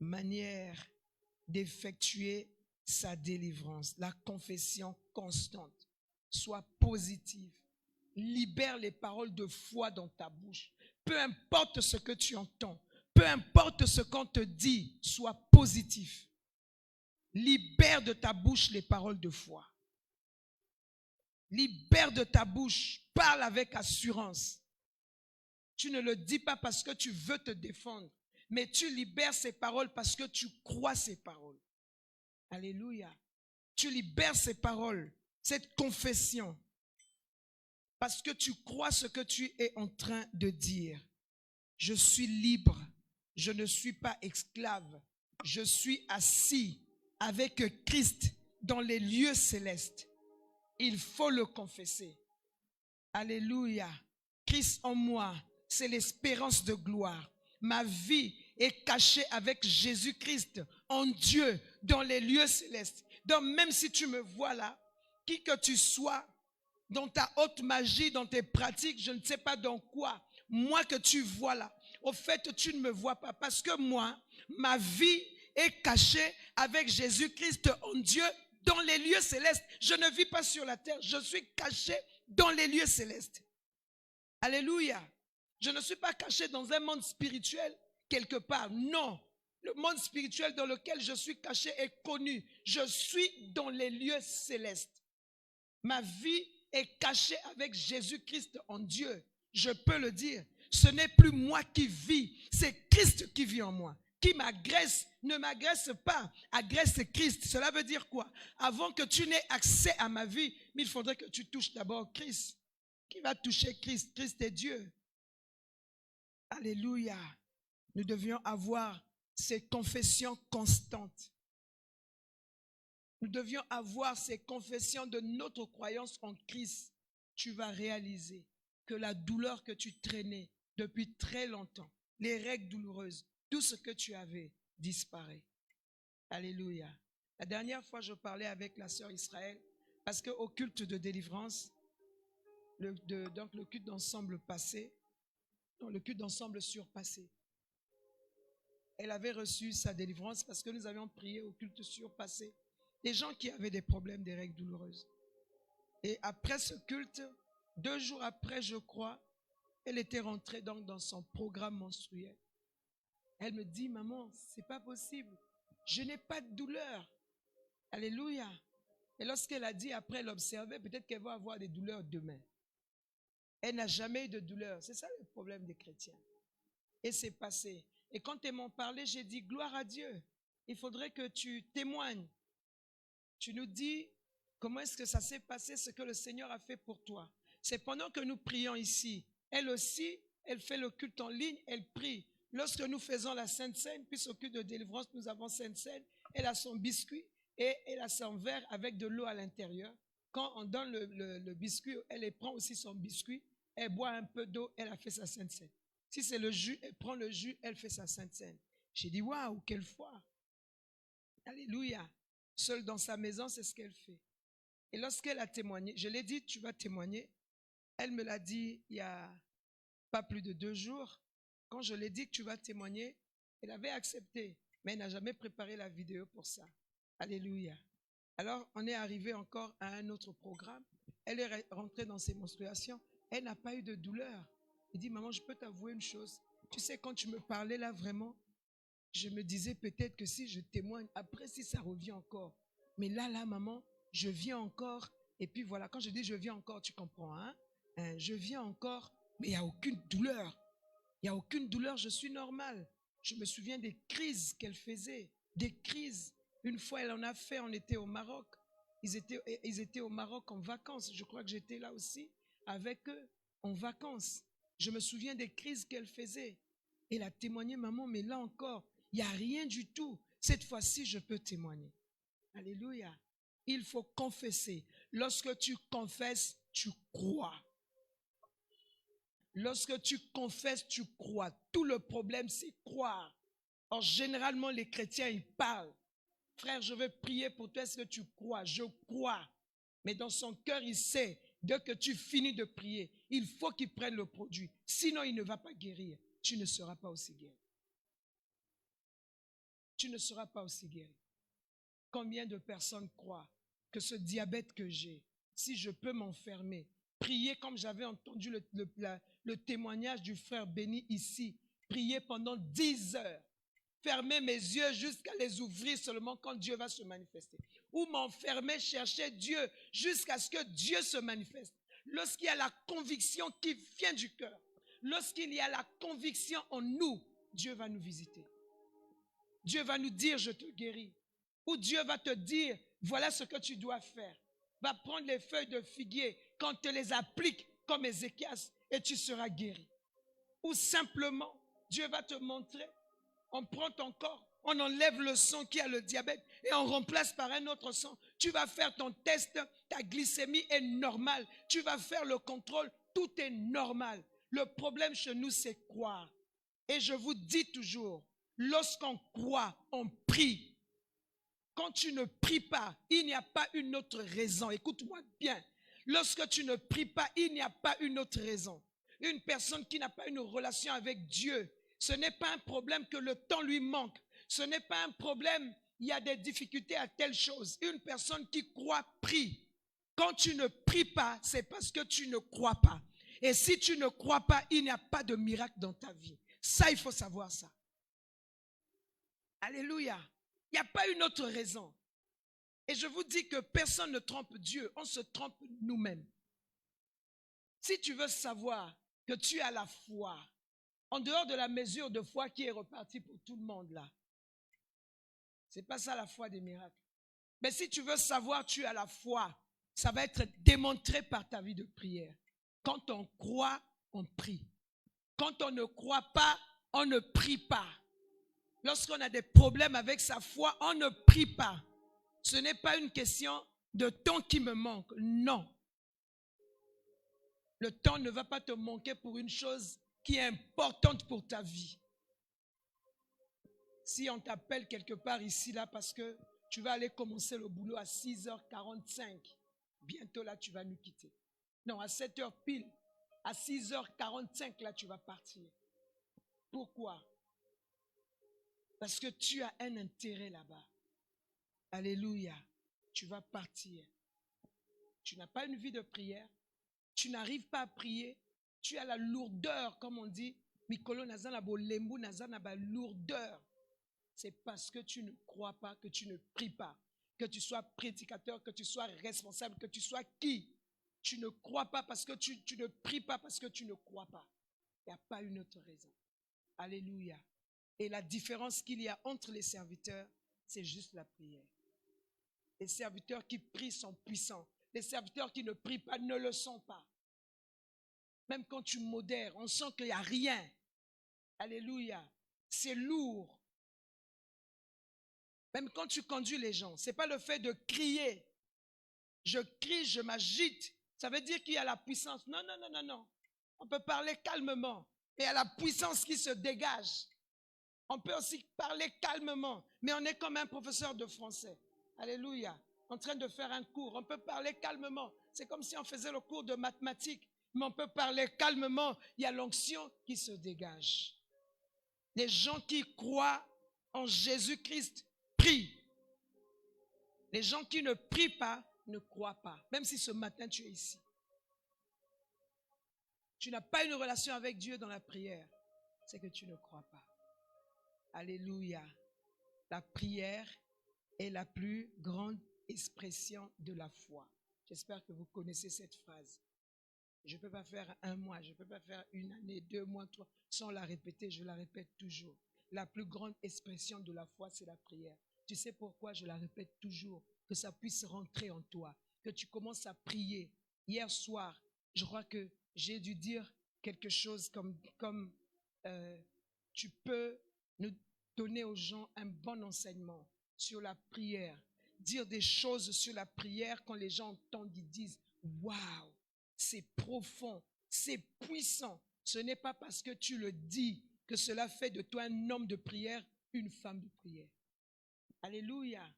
Manière d'effectuer sa délivrance, la confession constante. Sois positive. libère les paroles de foi dans ta bouche. Peu importe ce que tu entends, peu importe ce qu'on te dit, sois positif. Libère de ta bouche les paroles de foi. Libère de ta bouche, parle avec assurance. Tu ne le dis pas parce que tu veux te défendre, mais tu libères ces paroles parce que tu crois ces paroles. Alléluia. Tu libères ces paroles, cette confession, parce que tu crois ce que tu es en train de dire. Je suis libre, je ne suis pas esclave, je suis assis avec Christ dans les lieux célestes. Il faut le confesser. Alléluia. Christ en moi, c'est l'espérance de gloire. Ma vie est cachée avec Jésus-Christ en Dieu dans les lieux célestes. Donc même si tu me vois là, qui que tu sois, dans ta haute magie, dans tes pratiques, je ne sais pas dans quoi, moi que tu vois là, au fait tu ne me vois pas parce que moi, ma vie est cachée avec Jésus-Christ en Dieu dans les lieux célestes. Je ne vis pas sur la terre, je suis caché dans les lieux célestes. Alléluia. Je ne suis pas caché dans un monde spirituel quelque part. Non. Le monde spirituel dans lequel je suis caché est connu. Je suis dans les lieux célestes. Ma vie est cachée avec Jésus-Christ en Dieu. Je peux le dire. Ce n'est plus moi qui vis, c'est Christ qui vit en moi. Qui m'agresse, ne m'agresse pas, agresse Christ. Cela veut dire quoi? Avant que tu n'aies accès à ma vie, il faudrait que tu touches d'abord Christ. Qui va toucher Christ? Christ est Dieu. Alléluia. Nous devions avoir ces confessions constantes. Nous devions avoir ces confessions de notre croyance en Christ. Tu vas réaliser que la douleur que tu traînais depuis très longtemps, les règles douloureuses, tout ce que tu avais disparaît. Alléluia. La dernière fois, je parlais avec la sœur Israël parce qu'au culte de délivrance, donc le culte d'ensemble passé, le culte d'ensemble surpassé, elle avait reçu sa délivrance parce que nous avions prié au culte surpassé. Des gens qui avaient des problèmes, des règles douloureuses. Et après ce culte, 2 jours après, je crois, elle était rentrée donc dans son programme menstruel. Elle me dit, maman, c'est pas possible. Je n'ai pas de douleur. Alléluia. Et lorsqu'elle a dit, après, elle observait, peut-être qu'elle va avoir des douleurs demain. Elle n'a jamais eu de douleur. C'est ça le problème des chrétiens. Et c'est passé. Et quand elles m'ont parlé, j'ai dit, gloire à Dieu. Il faudrait que tu témoignes. Tu nous dis comment est-ce que ça s'est passé, ce que le Seigneur a fait pour toi. C'est pendant que nous prions ici. Elle aussi, elle fait le culte en ligne, elle prie. Lorsque nous faisons la Sainte Seine, puis au culte de délivrance, nous avons Sainte Seine, elle a son biscuit et elle a son verre avec de l'eau à l'intérieur. Quand on donne le biscuit, elle prend aussi son biscuit, elle boit un peu d'eau, elle a fait sa Sainte Seine. Si c'est le jus, elle prend le jus, elle fait sa Sainte Seine. J'ai dit, waouh, quelle foi! Alléluia! Seule dans sa maison, c'est ce qu'elle fait. Et lorsqu'elle a témoigné, je l'ai dit, tu vas témoigner. Elle me l'a dit il n'y a pas plus de 2 jours. Quand je l'ai dit que tu vas témoigner, elle avait accepté, mais elle n'a jamais préparé la vidéo pour ça. Alléluia. Alors, on est arrivé encore à un autre programme. Elle est rentrée dans ses menstruations. Elle n'a pas eu de douleur. Elle dit, maman, je peux t'avouer une chose. Tu sais, quand tu me parlais là, vraiment, je me disais peut-être que si je témoigne, après si ça revient encore. Mais là, maman, je viens encore. Et puis voilà, quand je dis je viens encore, tu comprends, hein? Je viens encore, mais il n'y a aucune douleur. Il n'y a aucune douleur, je suis normale. Je me souviens des crises qu'elle faisait, des crises. Une fois, elle en a fait, on était au Maroc. Ils étaient au Maroc en vacances. Je crois que j'étais là aussi avec eux en vacances. Je me souviens des crises qu'elle faisait. Elle a témoigné, maman, mais là encore, il n'y a rien du tout. Cette fois-ci, je peux témoigner. Alléluia. Il faut confesser. Lorsque tu confesses, tu crois. Lorsque tu confesses, tu crois. Tout le problème, c'est croire. Or, généralement, les chrétiens, ils parlent. Frère, je veux prier pour toi. Est-ce que tu crois? Je crois. Mais dans son cœur, il sait, dès que tu finis de prier, il faut qu'il prenne le produit. Sinon, il ne va pas guérir. Tu ne seras pas aussi guéri. Tu ne seras pas aussi guéri. Combien de personnes croient que ce diabète que j'ai, si je peux m'enfermer, prier comme j'avais entendu le témoignage du frère Béni ici. Prier pendant 10 heures. Fermer mes yeux jusqu'à les ouvrir seulement quand Dieu va se manifester. Ou m'enfermer, chercher Dieu jusqu'à ce que Dieu se manifeste. Lorsqu'il y a la conviction qui vient du cœur, lorsqu'il y a la conviction en nous, Dieu va nous visiter. Dieu va nous dire, je te guéris. Ou Dieu va te dire, voilà ce que tu dois faire. Va prendre les feuilles de figuier, quand tu les appliques comme Ézéchias, et tu seras guéri. Ou simplement, Dieu va te montrer, on prend ton corps, on enlève le sang qui a le diabète et on remplace par un autre sang. Tu vas faire ton test, ta glycémie est normale. Tu vas faire le contrôle, tout est normal. Le problème chez nous, c'est croire. Et je vous dis toujours, lorsqu'on croit, on prie. Quand tu ne pries pas, il n'y a pas une autre raison. Écoute-moi bien. Lorsque tu ne pries pas, il n'y a pas une autre raison. Une personne qui n'a pas une relation avec Dieu, ce n'est pas un problème que le temps lui manque. Ce n'est pas un problème, il y a des difficultés à telle chose. Une personne qui croit, prie. Quand tu ne pries pas, c'est parce que tu ne crois pas. Et si tu ne crois pas, il n'y a pas de miracle dans ta vie. Ça, il faut savoir ça. Alléluia. Il n'y a pas une autre raison. Et je vous dis que personne ne trompe Dieu, on se trompe nous-mêmes. Si tu veux savoir que tu as la foi, en dehors de la mesure de foi qui est repartie pour tout le monde là, c'est pas ça la foi des miracles. Mais si tu veux savoir tu as la foi, ça va être démontré par ta vie de prière. Quand on croit, on prie. Quand on ne croit pas, on ne prie pas. Lorsqu'on a des problèmes avec sa foi, on ne prie pas. Ce n'est pas une question de temps qui me manque. Non. Le temps ne va pas te manquer pour une chose qui est importante pour ta vie. Si on t'appelle quelque part ici, là, parce que tu vas aller commencer le boulot à 6h45, bientôt là, tu vas nous quitter. Non, à 7h pile, à 6h45, là, tu vas partir. Pourquoi? Parce que tu as un intérêt là-bas. Alléluia. Tu vas partir. Tu n'as pas une vie de prière. Tu n'arrives pas à prier. Tu as la lourdeur, comme on dit. Mikolo nazana bo lembu nazana ba lourdeur. C'est parce que tu ne crois pas, que tu ne pries pas. Que tu sois prédicateur, que tu sois responsable, que tu sois qui. Tu ne crois pas parce que tu ne pries pas parce que tu ne crois pas. Il n'y a pas une autre raison. Alléluia. Et la différence qu'il y a entre les serviteurs, c'est juste la prière. Les serviteurs qui prient sont puissants. Les serviteurs qui ne prient pas ne le sont pas. Même quand tu modères, on sent qu'il n'y a rien. Alléluia. C'est lourd. Même quand tu conduis les gens, ce n'est pas le fait de crier. Je crie, je m'agite. Ça veut dire qu'il y a la puissance. Non, non, non, non, non. On peut parler calmement. Mais il y a la puissance qui se dégage. On peut aussi parler calmement. Mais on est comme un professeur de français. Alléluia. En train de faire un cours. On peut parler calmement. C'est comme si on faisait le cours de mathématiques. Mais on peut parler calmement. Il y a l'onction qui se dégage. Les gens qui croient en Jésus-Christ prient. Les gens qui ne prient pas ne croient pas. Même si ce matin tu es ici. Tu n'as pas une relation avec Dieu dans la prière. C'est que tu ne crois pas. Alléluia. La prière est la plus grande expression de la foi. J'espère que vous connaissez cette phrase. Je ne peux pas faire un mois, je ne peux pas faire une année, 2 mois, 3, sans la répéter, je la répète toujours. La plus grande expression de la foi, c'est la prière. Tu sais pourquoi je la répète toujours? Que ça puisse rentrer en toi, que tu commences à prier. Hier soir, je crois que j'ai dû dire quelque chose comme tu peux nous donner aux gens un bon enseignement sur la prière. Dire des choses sur la prière, quand les gens entendent, ils disent « Waouh, c'est profond, c'est puissant ». Ce n'est pas parce que tu le dis que cela fait de toi un homme de prière, une femme de prière. Alléluia.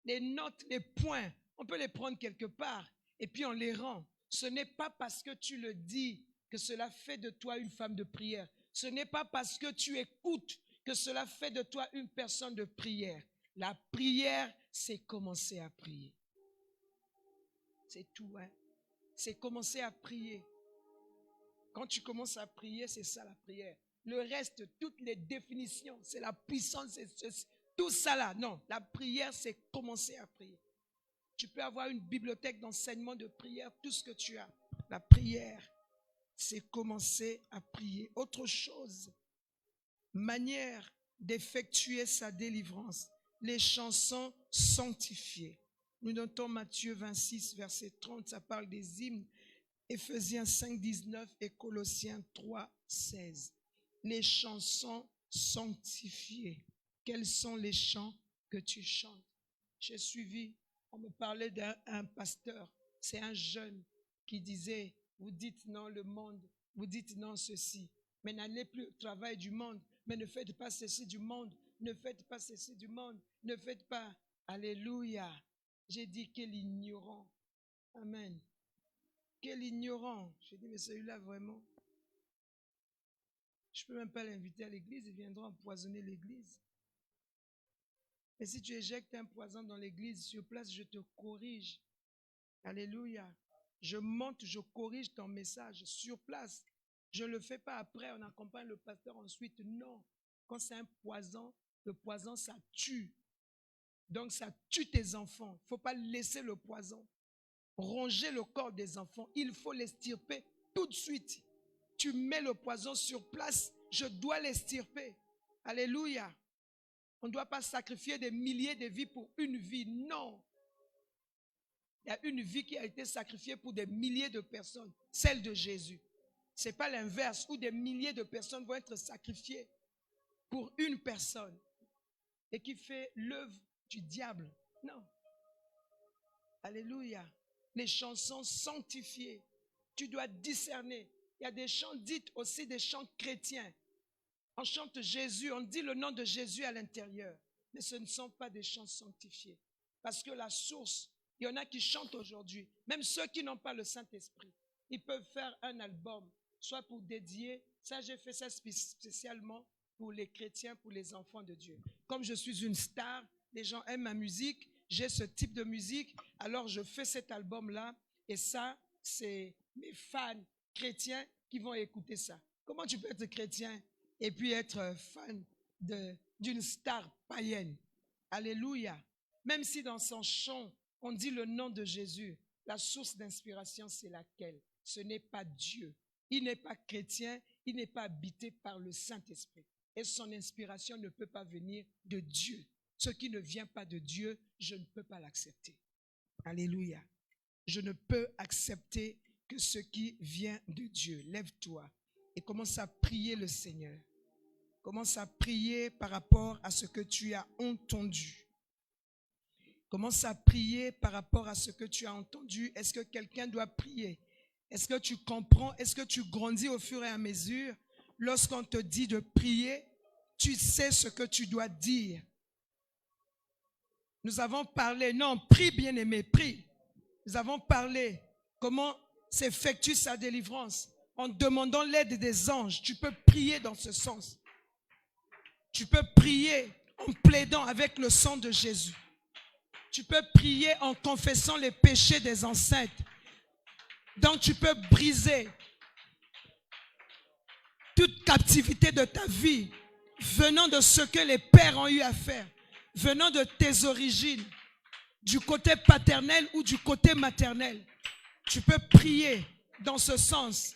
Les notes, les points, on peut les prendre quelque part et puis on les rend. Ce n'est pas parce que tu le dis que cela fait de toi une femme de prière. Ce n'est pas parce que tu écoutes que cela fait de toi une personne de prière. La prière, c'est commencer à prier. C'est tout, hein. c'est commencer à prier. Quand tu commences à prier, c'est ça la prière. Le reste, toutes les définitions, c'est la puissance, c'est tout ça là. Non, la prière, c'est commencer à prier. Tu peux avoir une bibliothèque d'enseignement de prière, tout ce que tu as. La prière, c'est commencer à prier. Autre chose, manière d'effectuer sa délivrance, les chansons sanctifiées. Nous notons Matthieu 26, verset 30, ça parle des hymnes. Éphésiens 5, 19 et Colossiens 3, 16. Les chansons sanctifiées. Quels sont les chants que tu chantes? J'ai suivi, on me parlait d'un pasteur, c'est un jeune qui disait, vous dites non le monde, vous dites non ceci, mais n'allez plus au travail du monde, mais ne faites pas ceci du monde, ne faites pas ceci du monde, ne faites pas. Alléluia. J'ai dit quel ignorant. Amen. Quel ignorant. J'ai dit mais celui-là vraiment, je ne peux même pas l'inviter à l'église, il viendra empoisonner l'église. Et si tu éjectes un poison dans l'église, sur place, je te corrige. Alléluia. Je monte, je corrige ton message sur place. Je ne le fais pas après, on accompagne le pasteur ensuite. Non. Quand c'est un poison, le poison, ça tue. Donc, ça tue tes enfants. Il ne faut pas laisser le poison ronger le corps des enfants. Il faut l'extirper tout de suite. Tu mets le poison sur place, je dois l'extirper. Alléluia. On ne doit pas sacrifier des milliers de vies pour une vie. Non. Il y a une vie qui a été sacrifiée pour des milliers de personnes, celle de Jésus. Ce n'est pas l'inverse, où des milliers de personnes vont être sacrifiées pour une personne et qui fait l'œuvre du diable. Non. Alléluia. Les chansons sanctifiées, tu dois discerner. Il y a des chants dits aussi des chants chrétiens. On chante Jésus, on dit le nom de Jésus à l'intérieur. Mais ce ne sont pas des chants sanctifiés. Parce que la source, il y en a qui chantent aujourd'hui. Même ceux qui n'ont pas le Saint-Esprit. Ils peuvent faire un album, soit pour dédier. Ça, j'ai fait ça spécialement pour les chrétiens, pour les enfants de Dieu. Comme je suis une star, les gens aiment ma musique. J'ai ce type de musique, alors je fais cet album-là. Et ça, c'est mes fans chrétiens qui vont écouter ça. Comment tu peux être chrétien et puis être fan d'une star païenne? Alléluia. Même si dans son chant, on dit le nom de Jésus, la source d'inspiration, c'est laquelle? Ce n'est pas Dieu. Il n'est pas chrétien, il n'est pas habité par le Saint-Esprit. Et son inspiration ne peut pas venir de Dieu. Ce qui ne vient pas de Dieu, je ne peux pas l'accepter. Alléluia. Je ne peux accepter que ce qui vient de Dieu. Lève-toi et commence à prier le Seigneur. Commence à prier par rapport à ce que tu as entendu. Commence à prier par rapport à ce que tu as entendu. Est-ce que quelqu'un doit prier? Est-ce que tu comprends? Est-ce que tu grandis au fur et à mesure? Lorsqu'on te dit de prier, tu sais ce que tu dois dire. Nous avons parlé, non, prie bien-aimé, prie. Nous avons parlé comment s'effectue sa délivrance en demandant l'aide des anges. Tu peux prier dans ce sens. Tu peux prier en plaidant avec le sang de Jésus. Tu peux prier en confessant les péchés des ancêtres. Donc tu peux briser toute captivité de ta vie venant de ce que les pères ont eu à faire. Venant de tes origines, du côté paternel ou du côté maternel. Tu peux prier dans ce sens.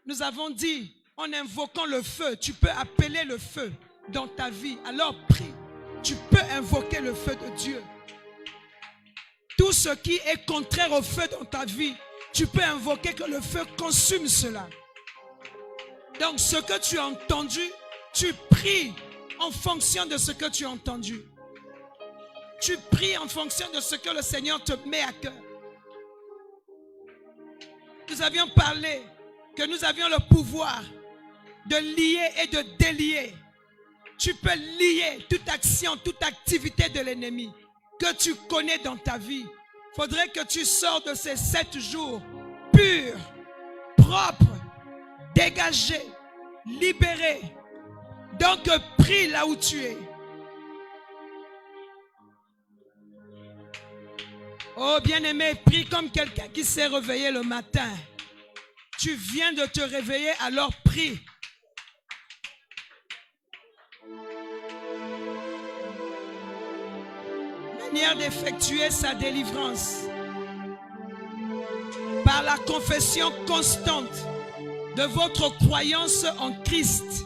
Nous avons dit, en invoquant le feu, tu peux appeler le feu dans ta vie. Alors prie. Tu peux invoquer le feu de Dieu. Tout ce qui est contraire au feu dans ta vie, tu peux invoquer que le feu consume cela. Donc ce que tu as entendu, tu pries en fonction de ce que tu as entendu. Tu pries en fonction de ce que le Seigneur te met à cœur. Nous avions parlé que nous avions le pouvoir de lier et de délier. Tu peux lier toute action, toute activité de l'ennemi que tu connais dans ta vie. Il faudrait que tu sors de ces 7 jours purs, propres, dégagés, libérés. Donc prie là où tu es. Oh bien-aimé, prie comme quelqu'un qui s'est réveillé le matin. Tu viens de te réveiller, alors prie. Manière d'effectuer sa délivrance. Par la confession constante de votre croyance en Christ.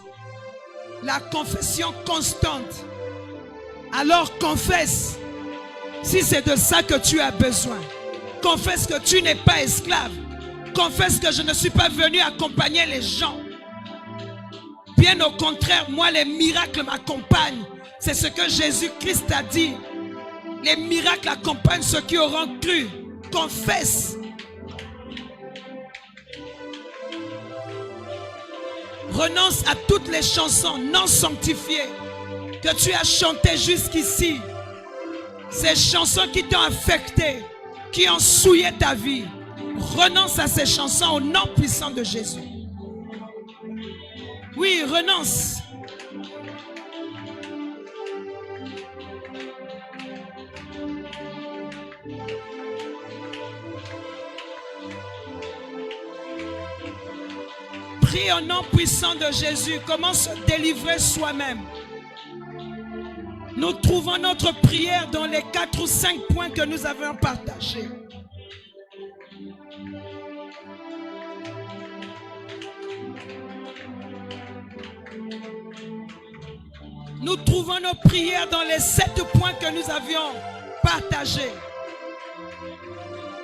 La confession constante. Alors confesse. Si c'est de ça que tu as besoin, confesse que tu n'es pas esclave. Confesse que je ne suis pas venu accompagner les gens. Bien au contraire, moi les miracles m'accompagnent. C'est ce que Jésus-Christ a dit. Les miracles accompagnent ceux qui auront cru. Confesse. Renonce à toutes les chansons non sanctifiées que tu as chantées jusqu'ici. Ces chansons qui t'ont affecté, qui ont souillé ta vie. Renonce à ces chansons au nom puissant de Jésus. Oui, renonce. Prie au nom puissant de Jésus. Comment se délivrer soi-même? Nous trouvons notre prière dans les 4 ou 5 points que nous avons partagés. Nous trouvons nos prières dans les 7 points que nous avions partagés.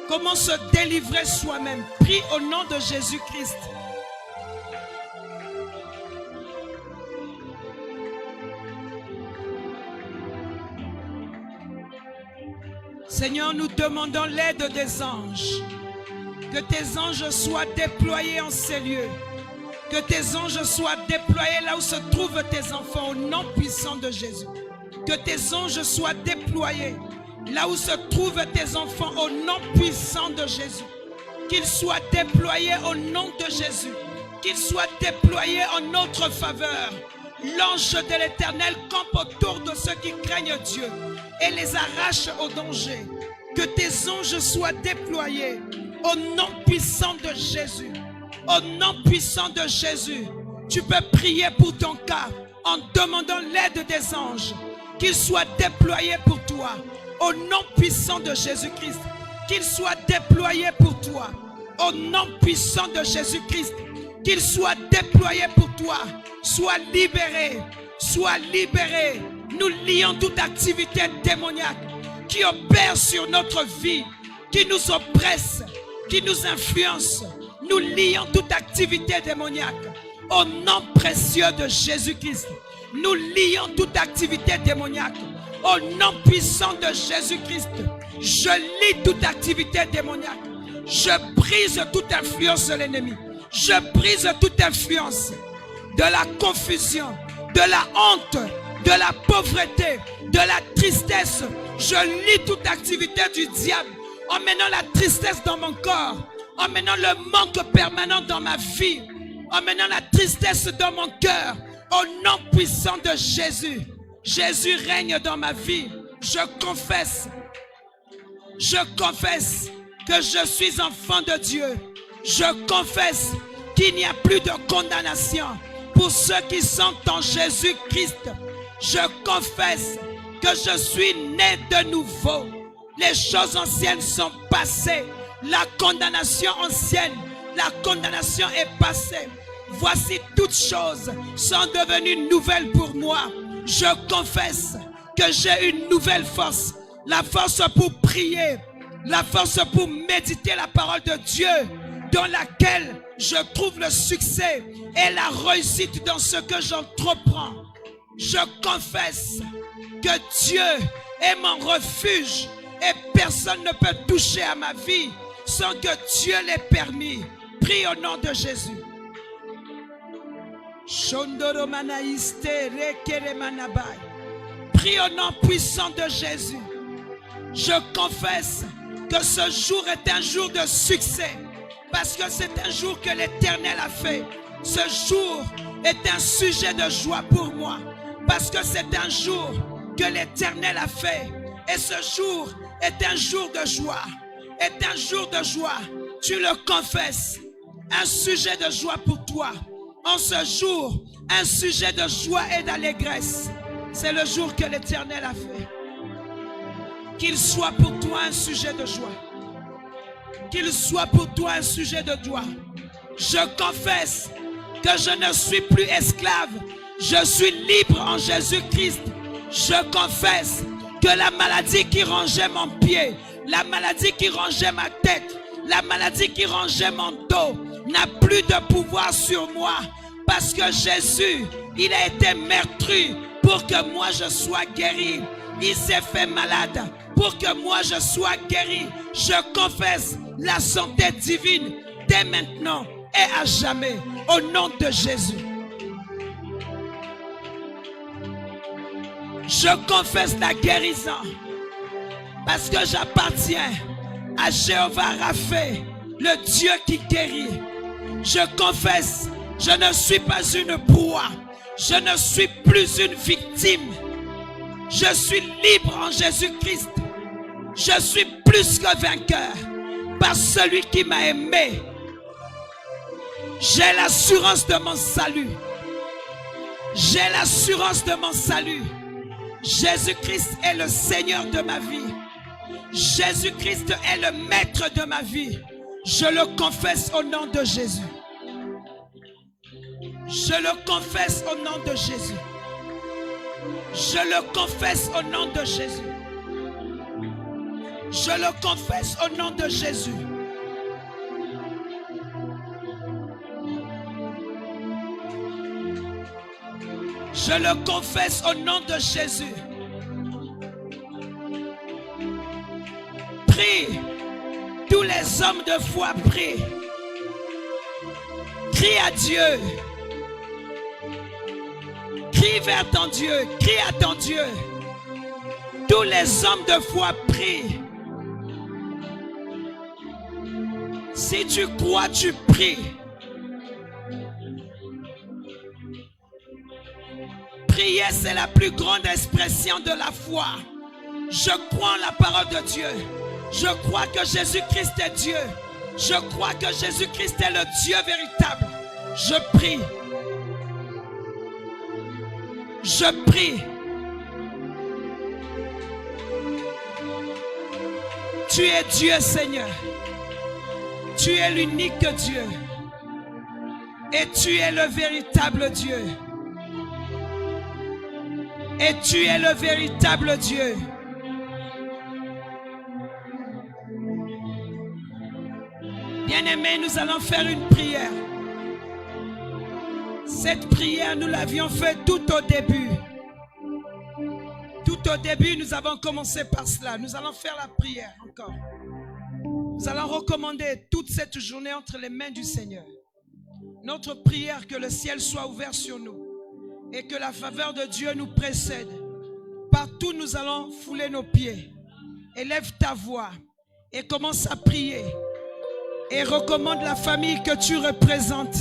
Comment se délivrer soi-même? Prie au nom de Jésus-Christ. Seigneur, nous demandons l'aide des anges. Que tes anges soient déployés en ces lieux. Que tes anges soient déployés là où se trouvent tes enfants au nom puissant de Jésus. Que tes anges soient déployés là où se trouvent tes enfants au nom puissant de Jésus. Qu'ils soient déployés au nom de Jésus. Qu'ils soient déployés en notre faveur. L'ange de l'Éternel campe autour de ceux qui craignent Dieu et les arrache au danger. Que tes anges soient déployés au nom puissant de Jésus. Au nom puissant de Jésus. Tu peux prier pour ton cas en demandant l'aide des anges. Qu'ils soient déployés pour toi. Au nom puissant de Jésus-Christ. Qu'ils soient déployés pour toi. Au nom puissant de Jésus-Christ. Qu'ils soient déployés pour toi. Sois libéré. Sois libéré. Nous lions toute activité démoniaque qui opère sur notre vie, qui nous oppresse, qui nous influence. Nous lions toute activité démoniaque. Au nom précieux de Jésus-Christ. Nous lions toute activité démoniaque. Au nom puissant de Jésus-Christ. Je lie toute activité démoniaque. Je brise toute influence de l'ennemi. Je brise toute influence de la confusion, de la honte, de la pauvreté, de la tristesse. Je lie toute activité du diable, emmenant la tristesse dans mon corps, emmenant le manque permanent dans ma vie, emmenant la tristesse dans mon cœur. Au nom puissant de Jésus, Jésus règne dans ma vie. Je confesse que je suis enfant de Dieu. Je confesse qu'il n'y a plus de condamnation pour ceux qui sont en Jésus-Christ. Je confesse que je suis né de nouveau. Les choses anciennes sont passées. La condamnation ancienne, la condamnation est passée. Voici toutes choses sont devenues nouvelles pour moi. Je confesse que j'ai une nouvelle force. La force pour prier, la force pour méditer la parole de Dieu, dans laquelle je trouve le succès et la réussite dans ce que j'entreprends. Je confesse que Dieu est mon refuge et personne ne peut toucher à ma vie sans que Dieu l'ait permis. Prie au nom de Jésus. Prie au nom puissant de Jésus. Je confesse que ce jour est un jour de succès parce que c'est un jour que l'Éternel a fait. Ce jour est un sujet de joie pour moi parce que c'est un jour que l'Éternel a fait. Et ce jour est un jour de joie. Est un jour de joie. Tu le confesses. Un sujet de joie pour toi. En ce jour, un sujet de joie et d'allégresse. C'est le jour que l'Éternel a fait. Qu'il soit pour toi un sujet de joie. Qu'il soit pour toi un sujet de joie. Je confesse que je ne suis plus esclave. Je suis libre en Jésus-Christ. Je confesse que la maladie qui rongeait mon pied, la maladie qui rongeait ma tête, la maladie qui rongeait mon dos n'a plus de pouvoir sur moi. Parce que Jésus, il a été meurtri pour que moi je sois guéri. Il s'est fait malade pour que moi je sois guéri. Je confesse la santé divine dès maintenant et à jamais au nom de Jésus. Je confesse la guérison parce que j'appartiens à Jéhovah Rapha, le Dieu qui guérit. Je confesse, je ne suis pas une proie, je ne suis plus une victime. Je suis libre en Jésus-Christ. Je suis plus que vainqueur par celui qui m'a aimé. J'ai l'assurance de mon salut. J'ai l'assurance de mon salut. Jésus-Christ est le Seigneur de ma vie. Jésus-Christ est le maître de ma vie. Je le confesse au nom de Jésus. Je le confesse au nom de Jésus. Je le confesse au nom de Jésus. Je le confesse au nom de Jésus. Je le confesse au nom de Jésus. Prie. Tous les hommes de foi prient. Crie à Dieu. Crie vers ton Dieu. Crie à ton Dieu. Tous les hommes de foi prient. Si tu crois, tu pries. Prier, c'est la plus grande expression de la foi. Je crois en la parole de Dieu. Je crois que Jésus-Christ est Dieu. Je crois que Jésus-Christ est le Dieu véritable. Je prie. Je prie. Tu es Dieu, Seigneur. Tu es l'unique Dieu. Et tu es le véritable Dieu. Et tu es le véritable Dieu. Bien-aimés, nous allons faire une prière. Cette prière, nous l'avions faite tout au début. Tout au début, nous avons commencé par cela. Nous allons faire la prière encore. Nous allons recommander toute cette journée entre les mains du Seigneur. Notre prière, que le ciel soit ouvert sur nous et que la faveur de Dieu nous précède. Partout, nous allons fouler nos pieds. Élève ta voix et commence à prier. Et recommande la famille que tu représentes.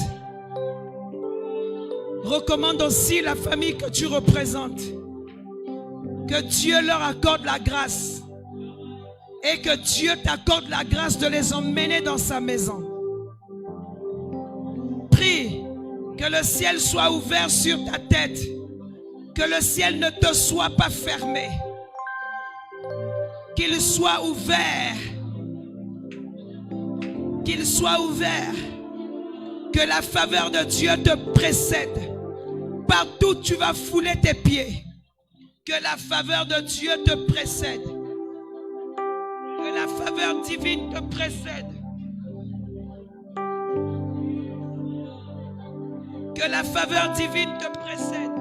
Recommande aussi la famille que tu représentes. Que Dieu leur accorde la grâce. Et que Dieu t'accorde la grâce de les emmener dans sa maison. Prie que le ciel soit ouvert sur ta tête. Que le ciel ne te soit pas fermé. Qu'il soit ouvert. Qu'il soit ouvert. Que la faveur de Dieu te précède. Partout où tu vas fouler tes pieds. Que la faveur de Dieu te précède. Que la faveur divine te précède. Que la faveur divine te précède.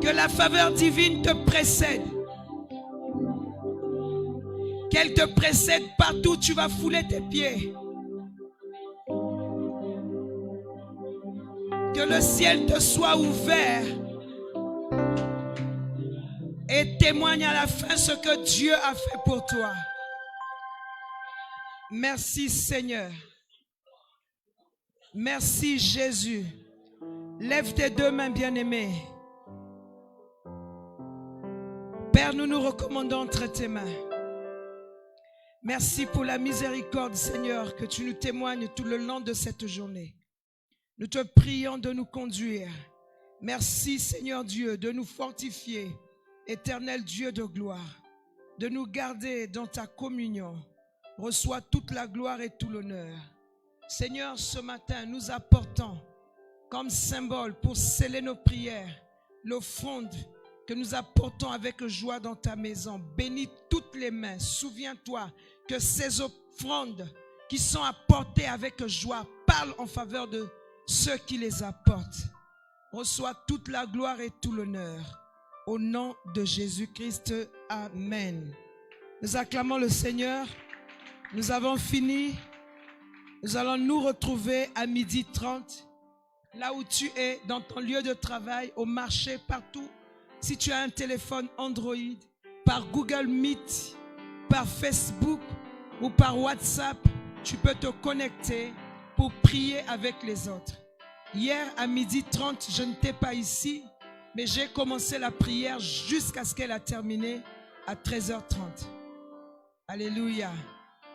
Que la faveur divine te précède. Qu'elle te précède partout où tu vas fouler tes pieds. Que le ciel te soit ouvert et témoigne à la fin ce que Dieu a fait pour toi. Merci Seigneur. Merci Jésus. Lève tes deux mains bien-aimées. Père, nous nous recommandons entre tes mains. Merci pour la miséricorde, Seigneur, que tu nous témoignes tout le long de cette journée. Nous te prions de nous conduire. Merci, Seigneur Dieu, de nous fortifier, éternel Dieu de gloire, de nous garder dans ta communion. Reçois toute la gloire et tout l'honneur. Seigneur, ce matin, nous apportons comme symbole pour sceller nos prières, l'offrande que nous apportons avec joie dans ta maison. Bénis toutes les mains. Souviens-toi que ces offrandes qui sont apportées avec joie parlent en faveur de ceux qui les apportent. Reçois toute la gloire et tout l'honneur. Au nom de Jésus-Christ, Amen. Nous acclamons le Seigneur. Nous avons fini. Nous allons nous retrouver à 12h30. Là où tu es, dans ton lieu de travail, au marché, partout. Si tu as un téléphone Android, par Google Meet, par Facebook ou par WhatsApp, tu peux te connecter pour prier avec les autres. Hier à 12h30, je n'étais pas ici, mais j'ai commencé la prière jusqu'à ce qu'elle a terminé à 13h30. Alléluia.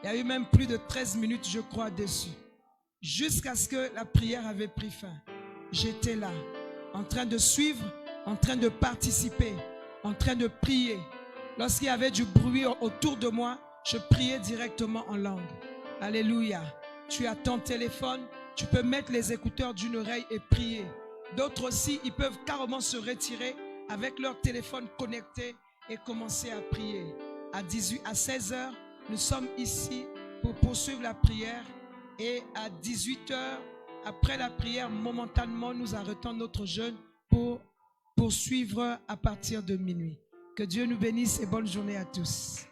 Il y a eu même plus de 13 minutes, je crois, dessus. Jusqu'à ce que la prière avait pris fin. J'étais là, en train de suivre, en train de participer, en train de prier. Lorsqu'il y avait du bruit autour de moi, je priais directement en langue. Alléluia. Tu as ton téléphone, tu peux mettre les écouteurs d'une oreille et prier. D'autres aussi, ils peuvent carrément se retirer avec leur téléphone connecté et commencer à prier. À 16h, nous sommes ici pour poursuivre la prière. Et à 18h, après la prière, momentanément, nous arrêtons notre jeûne pour poursuivre à partir de minuit. Que Dieu nous bénisse et bonne journée à tous.